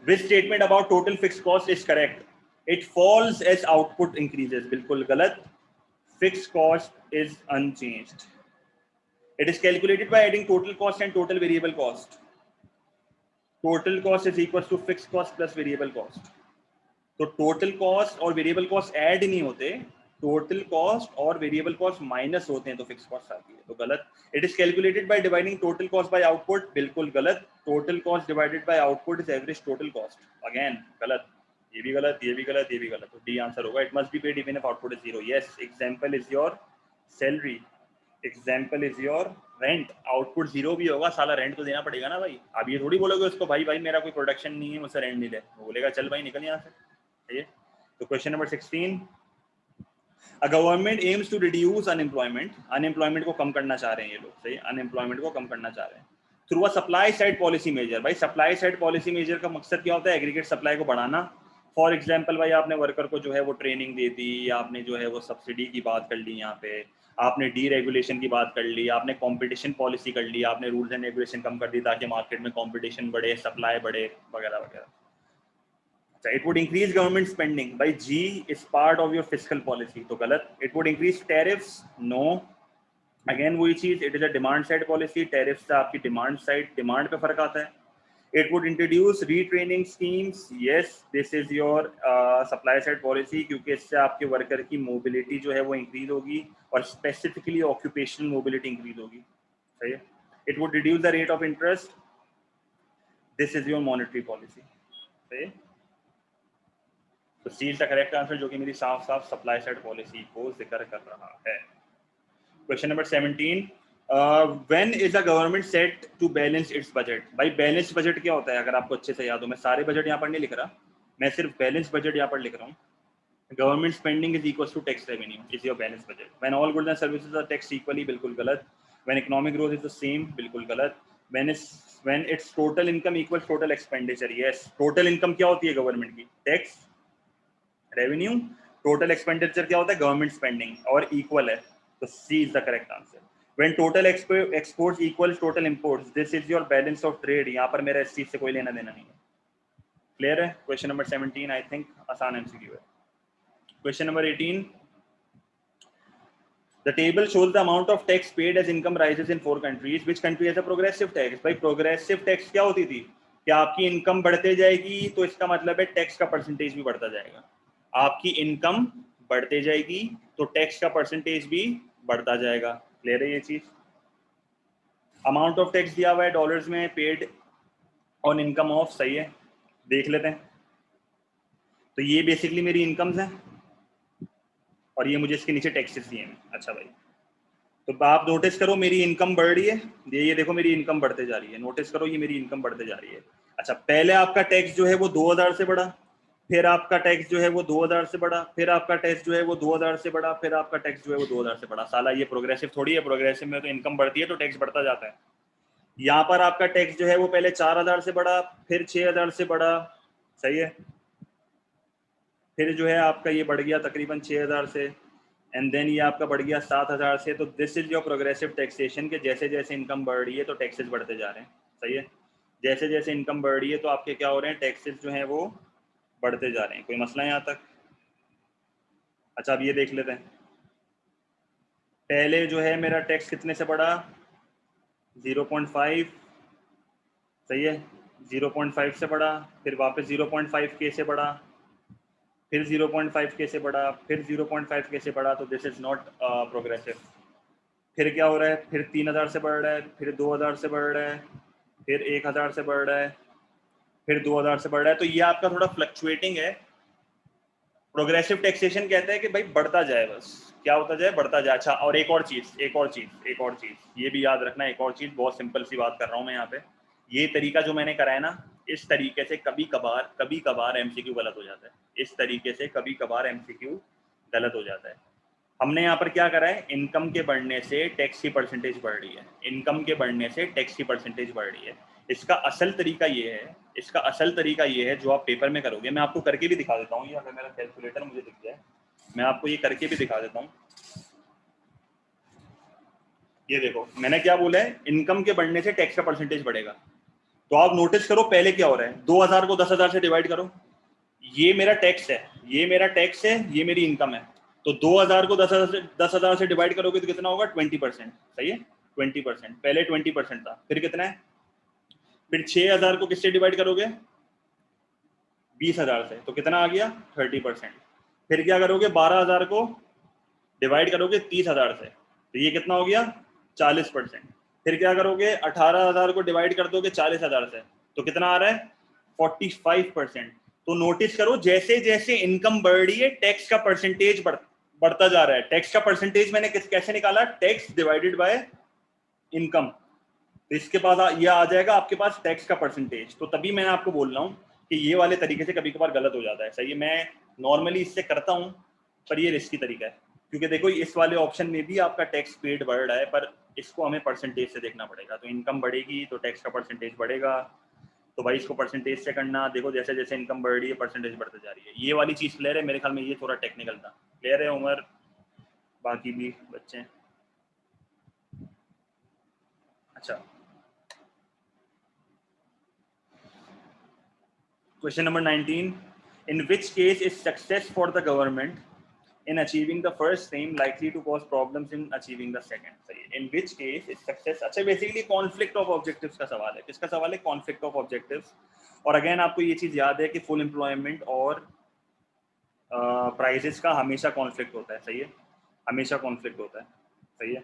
which statement about total fixed cost is correct? It falls as output increases, बिल्कुल गलत, fixed cost is unchanged. It is calculated by adding total cost and total variable cost. Total cost is equals to fixed cost plus variable cost. तो total cost और variable cost add नहीं होते, total cost और variable cost minus होते हैं तो fix cost आती है, तो गलत। It is calculated by dividing total cost by output, बिल्कुल गलत। Total cost divided by output is average total cost, again गलत। ये भी गलत, ये भी गलत, ये भी गलत, तो डी आंसर होगा। It must be paid even if output is zero. Yes, example is your salary, example is your rent. Output zero भी होगा, साला रेंट तो देना पड़ेगा ना भाई। आप ये थोड़ी बोलोगे उसको भाई भाई मेरा कोई प्रोडक्शन नहीं है, मुझसे रेंट नहीं ले, वो बोलेगा चल भाई निकल यहाँ से। ये तो question number 16, a government aims to reduce unemployment, unemployment को कम करना चाह रहे हैं ये लोग, सही, अनएम्प्लॉयमेंट को कम करना चाह रहे हैं through a supply side policy measure. भाई सप्लाई साइड पॉलिसी मेजर का मकसद क्या होता है? एग्रीगेट सप्लाई को बढ़ाना। फॉर एग्जाम्पल भाई आपने वर्कर को जो है वो ट्रेनिंग दे दी, आपने जो है वो सब्सिडी की बात कर ली, यहाँ पे आपने डी रेगुलेशन की बात कर ली, आपने कंपटीशन पॉलिसी कर ली, आपने रूल्स एंड रेगुलेशन कम कर दी ताकि मार्केट में कंपटीशन बढ़े, सप्लाई बढ़े, वगैरह वगैरह। It would increase government spending. By G is part of your fiscal policy, तो गलत। It would increase tariffs, no. Again वही चीज, it is a demand side policy. Tariffs से आपकी demand side, demand पे फर्क आता है। It would introduce retraining schemes. Yes, this is your supply side policy, क्योंकि इससे आपके वर्कर की मोबिलिटी जो है वो इंक्रीज होगी और स्पेसिफिकली ऑक्यूपेशनल मोबिलिटी इंक्रीज होगी, सही है। It would reduce the rate of interest. This is your monetary policy, सही है। तो C is the correct answer, जो कि मेरी साफ साफ सप्लाई साइड पॉलिसी को जिक्र कर रहा है। Question number 17, when is the government set to balance its budget. भाई बैलेंस बजट क्या होता है? अगर आपको अच्छे से याद हो, मैं सारे बजट यहाँ पर नहीं लिख रहा, मैं सिर्फ बैलेंस बजट यहाँ पर लिख रहा हूँ। Government spending is equal to tax revenue, is your balance budget. When all goods and services are tax equally, बिल्कुल गलत। When economic growth is the same, बिल्कुल गलत। When its total income equal total expenditure, yes. Total income क्या होती है government की? Tax revenue. Total expenditure क्या होता है? गवर्नमेंट स्पेंडिंग, और इक्वल है, तो C is the correct answer. When total exports equal total imports, this is your balance of trade. यहाँ पर मेरा इस चीज से कोई लेना देना नहीं है। क्लियर है? क्वेश्चन नंबर 17 आई थिंक आसान एमसीक्यू है। Question number 18, the table shows the amount of tax paid as income rises in 4 countries. Which country has a progressive tax? भाई प्रोग्रेसिव टैक्स क्या होती थी कि आपकी इनकम बढ़ते जाएगी तो इसका मतलब है टैक्स का परसेंटेज भी बढ़ता जाएगा। आपकी इनकम बढ़ते जाएगी तो टैक्स का परसेंटेज भी बढ़ता जाएगा। क्लियर है ये चीज? अमाउंट ऑफ टैक्स दिया हुआ है डॉलर्स में, पेड ऑन इनकम ऑफ, सही है, देख लेते हैं। तो ये बेसिकली मेरी इनकम्स हैं और ये मुझे इसके नीचे टैक्सेस दिए हैं। अच्छा भाई, तो आप नोटिस करो मेरी इनकम बढ़ रही है, ये देखो मेरी इनकम बढ़ते जा रही है, नोटिस करो ये मेरी इनकम बढ़ते जा रही है। अच्छा, पहले आपका टैक्स जो है वो 2000 से बढ़ा, फिर आपका टैक्स जो है वो 2000 से बढ़ा, फिर आपका टैक्स जो है वो 2000 से बढ़ा, फिर आपका टैक्स जो है वो 2000 से बढ़ा। साला ये प्रोग्रेसिव थोड़ी है, प्रोग्रेसिव में तो इनकम बढ़ती है तो टैक्स बढ़ता जाता है। यहाँ पर आपका टैक्स जो है वो पहले 4000 से बढ़ा, फिर 6000 से बढ़ा, सही है, फिर जो है आपका ये बढ़ गया तकरीबन 6000 से, एंड देन ये आपका बढ़ गया 7000 से। तो this is your progressive taxation के जैसे जैसे इनकम बढ़ रही है तो टैक्सेस बढ़ते जा रहे हैं, सही है। जैसे जैसे इनकम बढ़ रही है तो आपके क्या हो रहे हैं? टैक्सेस जो हैं वो बढ़ते जा रहे हैं। कोई मसला है यहाँ तक? अच्छा, अब ये देख लेते हैं। पहले जो है मेरा टैक्स कितने से बढ़ा? 0.5, सही है, 0.5 से बढ़ा, फिर वापस 0.5 के से बढ़ा, फिर 0.5 के से बढ़ा, फिर 0.5 के से बढ़ा, तो दिस इज नॉट प्रोग्रेसिव। फिर क्या हो रहा है? फिर 3000 से बढ़ रहा है, फिर 2000 से बढ़ रहा है, फिर 1000 से बढ़ रहा है, फिर 2000 से बढ़ रहा है। तो ये आपका थोड़ा फ्लक्चुएटिंग है। प्रोग्रेसिव टैक्सेशन कहता है कि भाई बढ़ता जाए, बस क्या होता जाए? बढ़ता जाए। अच्छा, और एक और चीज ये भी याद रखना, एक और चीज, बहुत सिंपल सी बात कर रहा हूँ मैं यहाँ पे। ये तरीका जो मैंने कराया ना, इस तरीके से कभी कभार एमसीक्यू गलत हो जाता है। इस तरीके से कभी कभार एमसीक्यू गलत हो जाता है। हमने यहाँ पर क्या करा है? इनकम के बढ़ने से टैक्स की परसेंटेज बढ़ रही है, इनकम के बढ़ने से टैक्स की परसेंटेज बढ़ रही है। इसका असल तरीका ये है जो आप पेपर में करोगे। मैं आपको करके भी दिखा देता हूँ, ये अगर मेरा कैलकुलेटर मुझे दिख जाए, मैं आपको ये करके भी दिखा देता हूँ। ये देखो मैंने क्या बोला है, इनकम के बढ़ने से टैक्स का परसेंटेज बढ़ेगा। तो आप नोटिस करो पहले क्या हो रहा है, 2000 को 10,000 से डिवाइड करो, ये मेरा टैक्स है, ये मेरी इनकम है। तो 2000 को 10,000 से डिवाइड करोगे तो कितना होगा? 20%, सही है, 20%। पहले 20% था, फिर कितना है? फिर 6000 को किससे डिवाइड करोगे? 20,000 से, तो कितना आ गया? 30%। फिर क्या करोगे? 12,000 को डिवाइड करोगे 30,000 से, तो ये कितना हो गया 40%। फिर क्या करोगे 18,000 को डिवाइड कर दोगे 40,000 से, तो कितना आ रहा है 45%। तो नोटिस करो जैसे जैसे इनकम बढ़ रही है टैक्स का परसेंटेज बढ़ता जा रहा है। टैक्स का परसेंटेज मैंने कैसे निकाला, टैक्स डिवाइडेड बाय इनकम। तो इसके बाद ये आ जाएगा आपके पास टैक्स का परसेंटेज। तो तभी मैं आपको बोल रहा हूँ कि ये वाले तरीके से कभी कभार गलत हो जाता है। सही है, मैं नॉर्मली इससे करता हूँ पर ये रिस्की तरीका है, क्योंकि देखो इस वाले ऑप्शन में भी आपका टैक्स पेड बढ़ रहा है, पर इसको हमें परसेंटेज से देखना पड़ेगा। तो इनकम बढ़ेगी तो टैक्स का परसेंटेज बढ़ेगा, तो भाई इसको परसेंटेज से करना। देखो जैसे जैसे इनकम बढ़ रही है परसेंटेज बढ़ती जा रही है। ये वाली चीज़ क्लियर है? मेरे ख्याल में ये थोड़ा टेक्निकल था। क्लियर है उमर, बाकी भी बच्चे? अच्छा, question number 19, in which case is success for the government in achieving the first aim likely to cause problems in achieving the second? सही है, in which case is success। अच्छा बेसिकली conflict of objectives का सवाल है। किसका सवाल है? conflict of objectives। और अगेन आपको ये चीज़ याद है कि फुल एम्प्लॉयमेंट और प्राइजेस का हमेशा कॉन्फ्लिक्ट होता है। सही है, हमेशा कॉन्फ्लिक्ट होता है। सही है,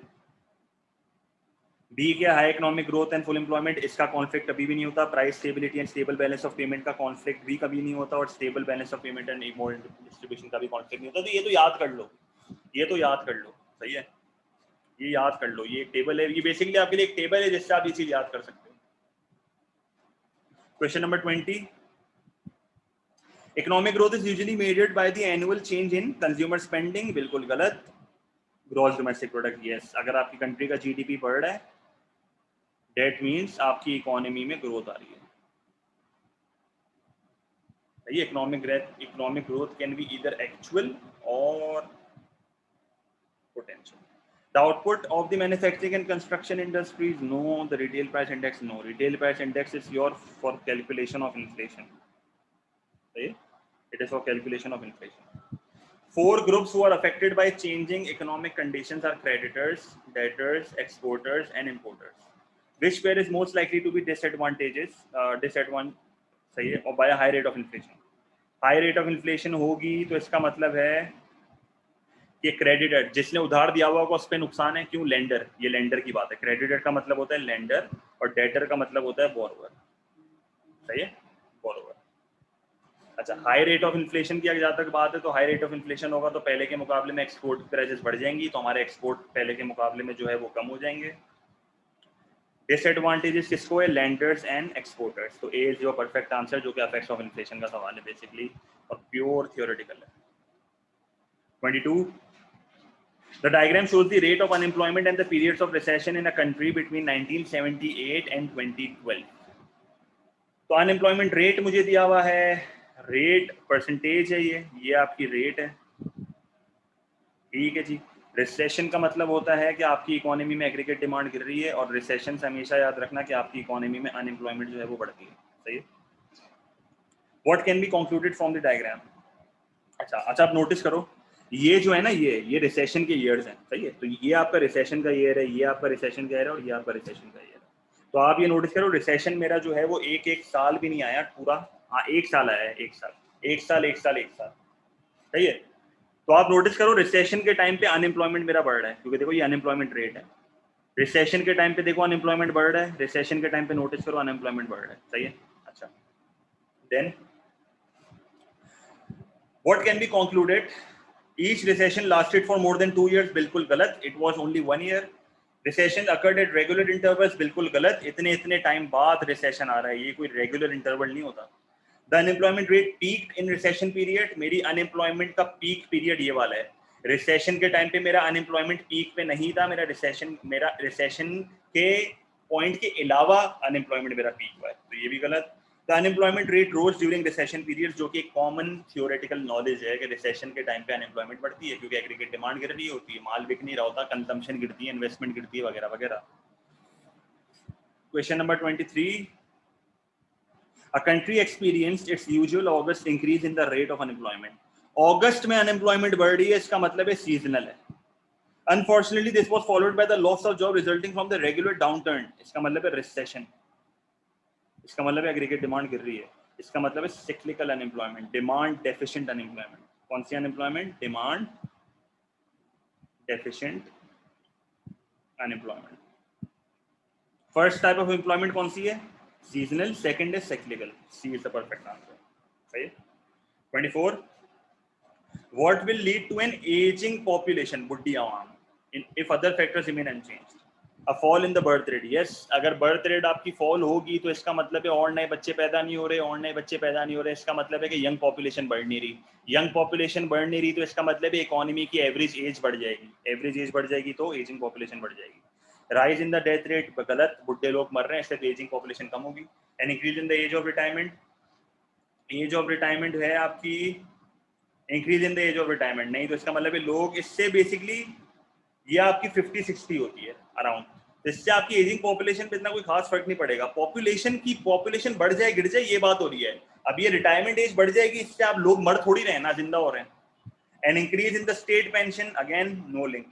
बी क्या, high economic growth and full employment, इसका कॉन्फ्लिक्ट कभी भी नहीं होता। Price stability and stable balance of payment का कॉन्फ्लिक्ट भी कभी नहीं होता, और stable balance of payment and equal distribution का भी कॉन्फ्लिक्ट नहीं होता। तो ये तो याद कर लो, ये तो याद कर लो। सही है, ये याद कर लो। ये एक टेबल है, ये बेसिकली आपके लिए एक टेबल है जिससे आप ये चीज याद कर सकते हो। Question number 20, economic growth is usually measured by the annual change in consumer spending, बिल्कुल गलत। Gross domestic product, yes. अगर आपकी कंट्री का जीडीपी बढ़ रहा है डेट मीन्स आपकी इकोनॉमी में ग्रोथ आ रही है। Economic growth can be either actual और potential. The output of the manufacturing and construction industries, no. The retail price index, no. Retail price index is your for calculation of inflation. Right? It is for calculation of inflation. 4 groups who are affected by changing economic conditions are creditors, debtors, exporters, and importers. Which pair is most likely to be disadvantageous? सही है, और by a high rate of inflation. High rate of inflation होगी तो इसका मतलब है कि creditor, जिसने उधार दिया हुआ होगा उस पर नुकसान है। क्यों? लेंडर, ये लेंडर की बात है। क्रेडिटर का मतलब होता है लेंडर और डेटर का मतलब होता है बोरोवर। सही है, बोरोवर। अच्छा, हाई रेट ऑफ इन्फ्लेशन की अगर जहाँ तक बात है तो हाई रेट ऑफ इन्फ्लेशन होगा तो पहले के मुकाबले में एक्सपोर्ट प्राइसेस बढ़ जाएंगी, तो हमारे एक्सपोर्ट पहले के मुकाबले में जो है वो कम हो जाएंगे। डिसएडवांटेजेस किसको है? Landers and exporters. तो A is your perfect answer, जो कि इफेक्ट्स ऑफ इन्फ्लेशन का सवाल है बेसिकली, और प्योर थियोरेटिकल है। 22, the diagram shows the rate of unemployment and the periods of recession in a country between 1978 and 2012. तो unemployment rate मुझे दिया हुआ है, रेट परसेंटेज है, ये आपकी रेट है। ठीक है जी। रिसेशन का मतलब होता है कि आपकी इकोनॉमी में एग्रीगेट डिमांड गिर रही है, और रिसेशन से हमेशा याद रखना कि आपकी इकोनॉमी में अनएम्प्लॉयमेंट जो है वो बढ़ती है। सही है। What can be concluded from the diagram? अच्छा आप नोटिस करो, ये जो है ना, ये रिसेशन के ईयर्स हैं। सही है, तो ये आपका रिसेशन का ईयर है, ये आपका रिसेशन का ईयर है, और ये आपका रिसेशन का ईयर है। तो आप ये नोटिस करो, रिसेशन मेरा जो है वो एक साल भी नहीं आया पूरा। हाँ, 1 साल आया है, 1 साल, 1 साल, 1 साल, 1 साल। सही है, तो आप नोटिस करो रिसेशन के टाइम पे अनएम्प्लॉयमेंट मेरा बढ़ रहा है, क्योंकि देखो ये अनएम्प्लॉयमेंट रेट है। रिसेशन के टाइम पे देखो अनएम्प्लॉयमेंट बढ़ रहा है, रिसेशन के टाइम पे नोटिस करो अनएम्प्लॉयमेंट बढ़ रहा है। सही है। अच्छा, then what can be concluded? Each recession lasted for more than 2 years, बिल्कुल गलत। It was only 1 year. Recession occurred at regular intervals, बिल्कुल गलत। इतने टाइम बाद recession आ रहा है, ये कोई regular interval नहीं होता। The unemployment rate peaked in recession period, मेरी unemployment का peak period ये वाला है। recession के टाइम पे मेरा unemployment peak पे नहीं था, मेरा recession के point के अलावा unemployment मेरा peak हुआ है, तो ये भी गलत। The unemployment rate rose during recession period, जो कि एक कॉमन थियोरेटिकल नॉलेज है कि रिसेशन के टाइम पे अनएम्प्लॉयमेंट बढ़ती है, क्योंकि एग्रीगेट डिमांड गिर रही होती है, माल बिक नहीं रहा होता, कंजम्पशन गिरती है, इन्वेस्टमेंट गिरती है, वगैरह वगैरह। Question number 23, a country experienced its usual August increase in the rate of unemployment. अगस्त में अनएम्प्लॉयमेंट बढ़ रही है, इसका मतलब है सीजनल है। Unfortunately, this was followed by the loss of job resulting from the regular downturn. इसका मतलब है रिसेशन, इसका मतलब है एग्रीगेट डिमांड गिर रही है, इसका मतलब है cyclical unemployment, demand deficient unemployment. कौन सी unemployment? Demand deficient unemployment. First type of employment कौन सी है? सीजनल, सेकंड है cyclical. C is the perfect answer. सही है। 24, what will lead to an aging population, बुढ़ी आवाम, if other factors remain unchanged? A fall in the birth rate. Yes, अगर birth rate आपकी fall होगी तो इसका मतलब है और नए बच्चे पैदा नहीं हो रहे, और नए बच्चे पैदा नहीं हो रहे, इसका मतलब है कि यंग पॉपुलेशन बढ़ नहीं रही। यंग पॉपुलेशन बढ़ नहीं रही तो इसका मतलब है इकोनॉमी की एवरेज एज बढ़ जाएगी, एवरेज एज बढ़ जाएगी तो एजिंग पॉपुलेशन बढ़ जाएगी। Rise in the death rate, गलत, बुढ़े लोग मर रहे हैं इसलिए एजिंग पॉपुलेशन कम होगी। And increase in the age of retirement, age of retirement है आपकी increase in the age of retirement, नहीं तो इसका मतलब है लोग इससे बेसिकली ये आपकी 50-60 होती है अराउंड, तो इससे आपकी एजिंग पॉपुलेशन पे इतना कोई खास फर्क नहीं पड़ेगा। पॉपुलेशन बढ़ जाए गिर जाए ये बात हो रही है। अब ये रिटायरमेंट एज बढ़ जाएगी, इससे आप लोग मर थोड़ी रहे ना, जिंदा हो रहे हैं। And increase in the state pension, again no link,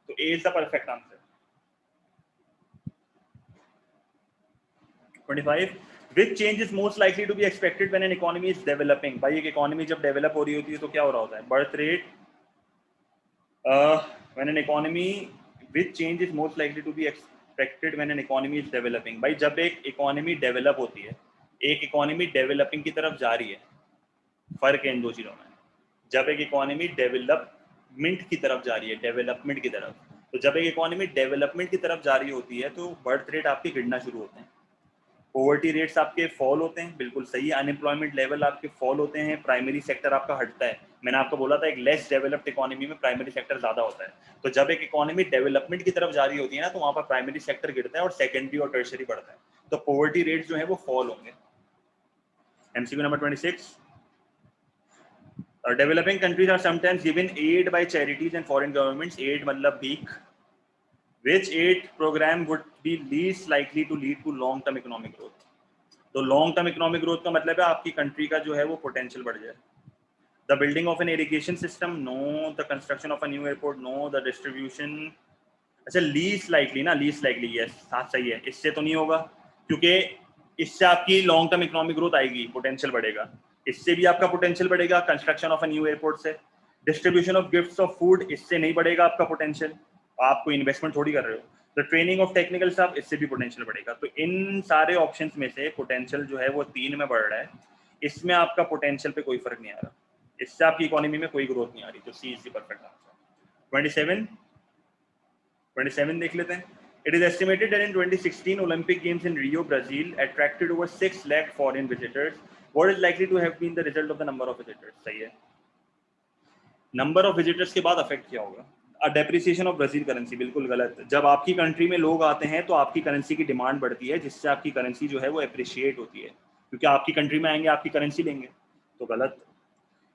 तो A is the perfect answer. 25, which change is most likely to be expected when an economy is developing? भाई एक इकोनॉमी जब डेवलप हो रही होती है तो क्या हो रहा होता है? Birth rate, when an economy, which change is most likely to be expected when an economy is developing? भाई जब एक इकोनॉमी डेवलप होती है, एक इकोनॉमी डेवलपिंग की तरफ जा रही है, फर्क है इन दो चीजों में। जब एक इकोनॉमी डेवलपमेंट की तरफ जा रही है, डेवलपमेंट की तरफ, तो जब एक इकोनॉमी डेवलपमेंट की तरफ जा रही होती है तो बर्थ रेट आपके गिरना शुरू होते हैं, पॉवर्टी रेट्स आपके फॉल होते हैं, बिल्कुल सही, अनएम्प्लॉयमेंट लेवल आपके फॉल होते हैं, प्राइमरी सेक्टर आपका हटता है। मैंने आपको बोला था एक लेस डेवलप्ड इकोनॉमी में प्राइमरी सेक्टर ज्यादा होता है, तो जब एक इकोनॉमी डेवलपमेंट की तरफ जा रही होती है ना तो वहां पर प्राइमरी सेक्टर गिरता है और सेकेंडरी और टर्शरी बढ़ता है, तो पॉवर्टी रेट्स जो है वो फॉल होंगे। MCQ number 26, developing countries are sometimes given aid by charities and foreign governments, aid मतलब भीख। Which aid program would be least likely to lead to long term economic growth? तो long term economic growth का मतलब है आपकी country का जो है वो पोटेंशियल बढ़ जाए। The building of an irrigation system, no. The construction of a new airport, no. The distribution, अच्छा least likely ना, least likely, yes, हाँ सही है, इससे तो नहीं होगा क्योंकि इससे आपकी लॉन्ग टर्म इकोनॉमिक ग्रोथ आएगी, पोटेंशियल बढ़ेगा, इससे भी आपका पोटेंशियल बढ़ेगा construction of a new airport से। Distribution of gifts of food, इससे नहीं बढ़ेगा आपका पोटेंशियल, आप कोई इन्वेस्टमेंट थोड़ी कर रहे हो। तो ट्रेनिंग ऑफ टेक्निकल स्टाफ, इससे भी पोटेंशियल बढ़ेगा। तो इन सारे ऑप्शंस में से पोटेंशियल जो है वो 3 में बढ़ रहा है, इसमें आपका पोटेंशियल पे कोई फर्क नहीं आ रहा, इससे आपकी इकोनॉमी में कोई ग्रोथ नहीं आ रही, तो C is the perfect answer. 27 देख लेते हैं। It is estimated that in 2016 Olympic games in Rio Brazil attracted over 6 lakh foreign visitors, what is likely to have been the result of the number of visitors? सही है, number of visitors के बाद affect क्या होगा? Depreciation of Brazil currency, बिल्कुल गलत। जब आपकी कंट्री में लोग आते हैं तो आपकी करेंसी की डिमांड बढ़ती है, जिससे आपकी करेंसी जो है वो एप्रिशिएट होती है, क्योंकि आपकी कंट्री में आएंगे आपकी करेंसी लेंगे, तो गलत।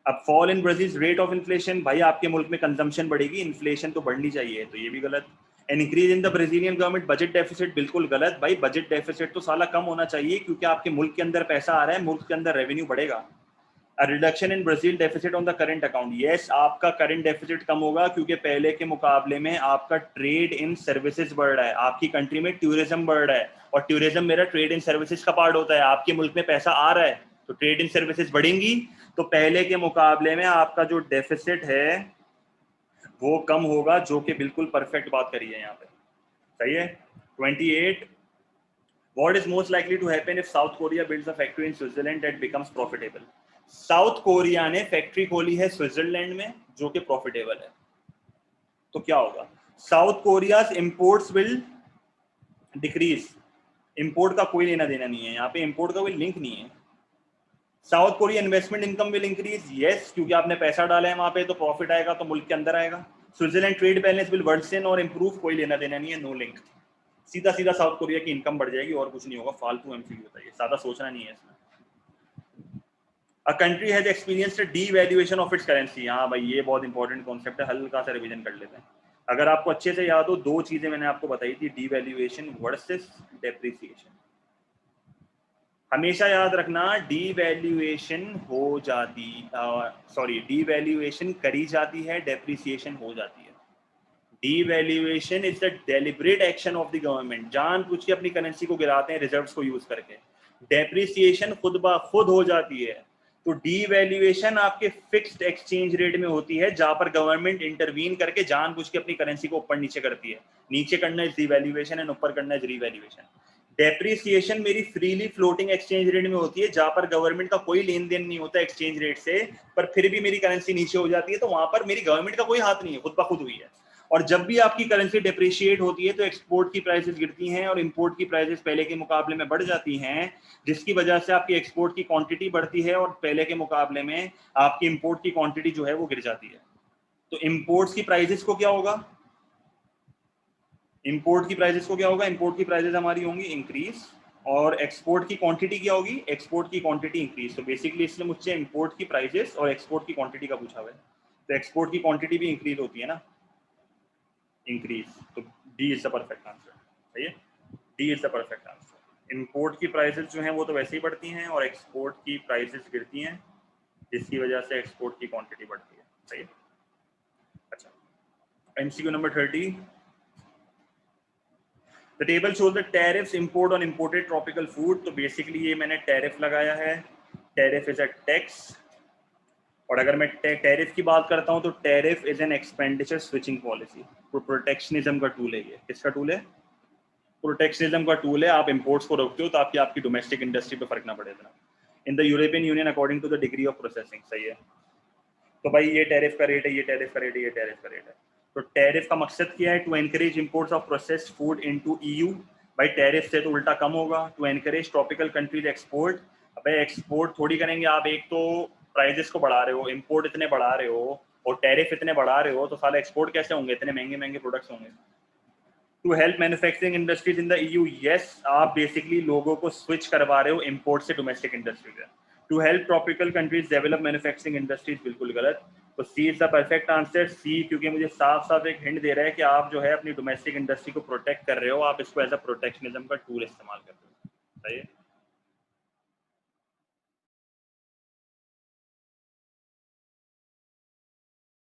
अब fall in Brazil rate of inflation, भाई आपके मुल्क में कंजम्पशन बढ़ेगी, इन्फ्लेशन तो बढ़नी चाहिए, तो ये भी गलत। And increase in the Brazilian government budget deficit, बिल्कुल गलत भाई, बजट डेफिसिट तो साला कम होना चाहिए क्योंकि आपके मुल्क के अंदर पैसा आ रहा है, मुल्क के अंदर रेवेन्यू बढ़ेगा। A reduction in Brazil deficit on the current account, yes, आपका करंट डेफिसिट कम होगा क्योंकि पहले के मुकाबले में आपका ट्रेड इन सर्विसेज बढ़ रहा है, आपकी कंट्री में टूरिज्म बढ़ रहा है, और टूरिज्म मेरा ट्रेड इन सर्विसेज का पार्ट होता है। आपके मुल्क में पैसा आ रहा है तो ट्रेड इन सर्विसेज बढ़ेंगी, तो पहले के मुकाबले में आपका जो डेफिसिट है वो कम होगा, जो कि बिल्कुल परफेक्ट बात करी है यहाँ पे, सही है। 28, what is most likely to happen if South Korea builds a factory in Switzerland that becomes profitable? South Korea ने फैक्ट्री खोली है स्विट्जरलैंड में जो कि प्रॉफिटेबल है, तो क्या होगा? South Korea's imports will decrease, import का कोई लेना देना नहीं है यहाँ पे, इंपोर्ट का कोई लिंक नहीं है। South Korea investment income will increase, yes, क्योंकि आपने पैसा डाला है वहां पे तो प्रॉफिट आएगा, तो मुल्क के अंदर आएगा। Switzerland trade balance will worsen और इंप्रूव, कोई लेना देना नहीं है, नो लिंक। सीधा सीधा साउथ कोरिया की इनकम बढ़ जाएगी और कुछ नहीं होगा, फालतू एमसीक्यू होता है, ज्यादा सोचना नहीं है इसमें। A country has experienced a devaluation of its currency, हाँ भाई ये बहुत इंपॉर्टेंट कॉन्सेप्ट है, हल्का सा रिवीजन कर लेते हैं। अगर आपको अच्छे से याद हो, 2 चीजें मैंने आपको बताई थी, डीवैल्यूएशन वर्सेस डेप्रिसिएशन। हमेशा याद रखना, डीवैल्यूएशन हो जाती, डीवैल्यूएशन करी जाती है, डेप्रिसिएशन हो जाती है। Devaluation is the deliberate action of the government, जानबूझ के अपनी करेंसी को गिराते हैं रिजर्व्स को यूज करके। डेप्रिसिएशन खुद ब खुद हो जाती है, तो डीवैल्यूएशन आपके फिक्स्ड एक्सचेंज रेट में होती है, जहां पर गवर्नमेंट इंटरवीन करके जानबूझ के अपनी करेंसी को ऊपर नीचे करती है। नीचे करना इज डीवैल्यूएशन एंड ऊपर करना इज रीवैल्यूएशन। डेप्रिसिएशन मेरी फ्रीली फ्लोटिंग एक्सचेंज रेट में होती है, जहां पर गवर्नमेंट का कोई लेन देन नहीं होता एक्सचेंज रेट से, पर फिर भी मेरी करेंसी नीचे हो जाती है, तो वहां पर मेरी गवर्नमेंट का कोई हाथ नहीं है, खुद ब खुद हुई है। और जब भी आपकी करेंसी डेप्रिशिएट होती है तो एक्सपोर्ट की प्राइसेस गिरती हैं और इंपोर्ट की प्राइसेस पहले के मुकाबले में बढ़ जाती हैं, जिसकी वजह से आपकी एक्सपोर्ट की क्वांटिटी बढ़ती है और पहले के मुकाबले में आपकी इंपोर्ट की क्वांटिटी जो है वो गिर जाती है। तो इंपोर्ट्स की प्राइसेस को क्या होगा, इंपोर्ट की प्राइसेस को क्या होगा, इंपोर्ट की प्राइसेस हमारी होंगी इंक्रीज, और एक्सपोर्ट की क्वांटिटी क्या होगी, एक्सपोर्ट की क्वांटिटी इंक्रीज। तो बेसिकली इसलिए मुझसे इंपोर्ट की प्राइसेस और एक्सपोर्ट की क्वांटिटी का पूछा हुआ है, तो एक्सपोर्ट की क्वांटिटी भी इंक्रीज होती है ना, इंक्रीज। तो D is the perfect answer, सही है, D is the perfect answer. Import की प्राइसेस जो हैं वो तो वैसे ही बढ़ती हैं और एक्सपोर्ट की प्राइसेस गिरती हैं, जिसकी वजह से एक्सपोर्ट की क्वांटिटी बढ़ती है, सही है। अच्छा, MCQ number 30, the table shows the tariffs import on imported tropical food. तो बेसिकली ये मैंने टैरिफ लगाया है, टैरिफ इज अ टैक्स, और अगर मैं टैरिफ की बात करता हूं तो tariff is an expenditure switching policy. तो प्रोटेक्शनिज्म का टूल है ये, किसका टूल है, प्रोटेक्शनिज्म का टूल है। आप इंपोर्ट्स को रोकते हो ताकि आपकी डोमेस्टिक इंडस्ट्री पे फर्क ना पड़े इतना। In the European Union according to the degree of processing, सही है। तो भाई ये टैरिफ का रेट है, ये टैरिफ का रेट है, ये टैरिफ का रेट है। तो टैरिफ का मकसद क्या है, to encourage imports of processed food into EU. भाई टैरिफ से तो उल्टा कम होगा, to encourage tropical countries export. अबे एक्सपोर्ट थोड़ी करेंगे आप, एक तो प्राइजेस को बढ़ा रहे हो, इंपोर्ट इतने बढ़ा रहे हो और टैरिफ इतने बढ़ा रहे हो, तो साले एक्सपोर्ट कैसे होंगे, इतने महंगे महंगे प्रोडक्ट्स होंगे। To help manufacturing industries in the EU, yes, आप बेसिकली लोगों को स्विच करवा रहे हो इंपोर्ट से डोमेस्टिक इंडस्ट्री में। To help tropical countries develop manufacturing industries, बिल्कुल गलत। तो C is the perfect answer, C, क्योंकि मुझे साफ साफ एक हिंट दे रहा है कि आप जो है अपनी डोमेस्टिक इंडस्ट्री को प्रोटेक्ट कर रहे हो, आप इसको एज अ प्रोटेक्शनिज्म का टूल इस्तेमाल कर रहे हो, सही है।